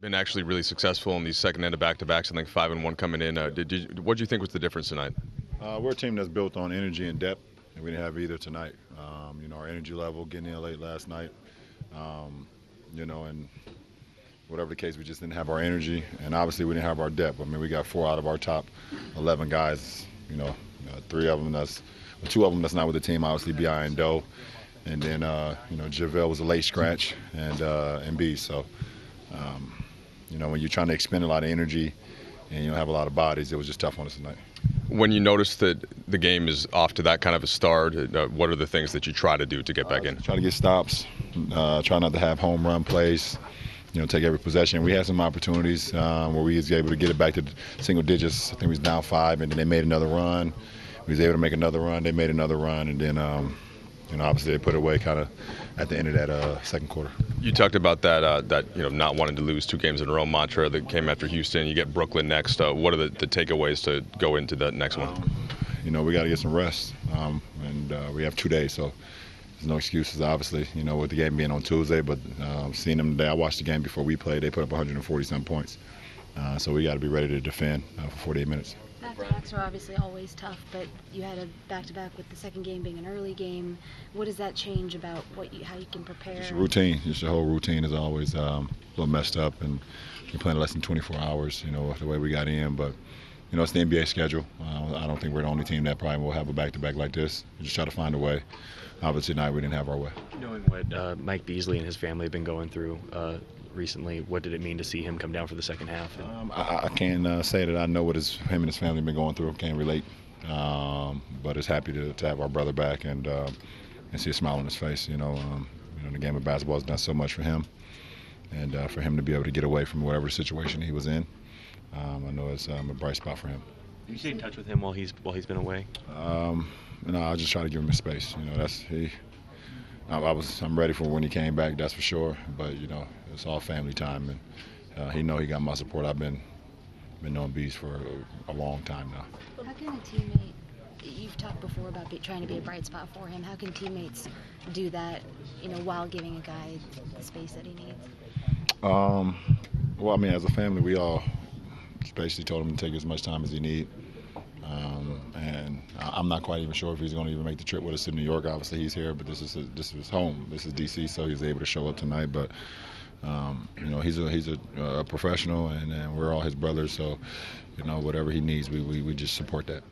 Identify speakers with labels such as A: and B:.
A: Been actually really successful in these second end of back-to-backs. I think 5-1 coming in. What do you think was the difference tonight?
B: We're a team that's built on energy and depth, and we didn't have either tonight. Our energy level getting in late last night, and whatever the case, we just didn't have our energy, and obviously we didn't have our depth. I mean, we got 4 out of our top 11 guys. 3 of them two of them that's not with the team, obviously Bi and Doe, and then JaVale was a late scratch, and B. So, when you're trying to expend a lot of energy and you don't have a lot of bodies, it was just tough on us tonight.
A: When you notice that the game is off to that kind of a start, what are the things that you try to do to get back in?
B: Try to get stops, try not to have home run plays, take every possession. We had some opportunities where we was able to get it back to single digits. I think we was down 5, and then they made another run. We was able to make another run. They made another run, and then obviously they put it away kind of at the end of that second quarter.
A: You talked about that not wanting to lose 2 games in a row mantra that came after Houston. You get Brooklyn next. What are the takeaways to go into that next one?
B: We got to get some rest, and we have 2 days, so there's no excuses, obviously, with the game being on Tuesday. But seeing them today, I watched the game before we played. They put up 140-some points. So we got to be ready to defend for 48 minutes.
C: Back-to-backs are obviously always tough, but you had a back-to-back with the second game being an early game. What does that change about how you can prepare?
B: Just routine. Just the whole routine is always a little messed up, and we're playing less than 24 hours, the way we got in. But, it's the NBA schedule. I don't think we're the only team that probably will have a back-to-back like this. We just try to find a way. Obviously, tonight we didn't have our way.
D: Knowing what Mike Beasley and his family have been going through recently, what did it mean to see him come down for the second half?
B: I can't say that I know what him and his family have been going through. Can't relate, but it's happy to have our brother back and see a smile on his face. The game of basketball has done so much for him, and for him to be able to get away from whatever situation he was in, I know it's a bright spot for him.
D: Did you stay in touch with him while he's been away?
B: I just try to give him his space. I'm ready for when he came back, that's for sure. But it's all family time, and he know he got my support. I've been knowing Beast for a long time now.
C: How can a teammate? You've talked before about trying to be a bright spot for him. How can teammates do that, while giving a guy the space that he needs?
B: Well, as a family, we all basically told him to take as much time as he need. And I'm not quite even sure if he's going to even make the trip with us to New York. Obviously, he's here, but this is his home. This is D.C., so he's able to show up tonight. But he's a professional, and we're all his brothers. So, whatever he needs, we just support that.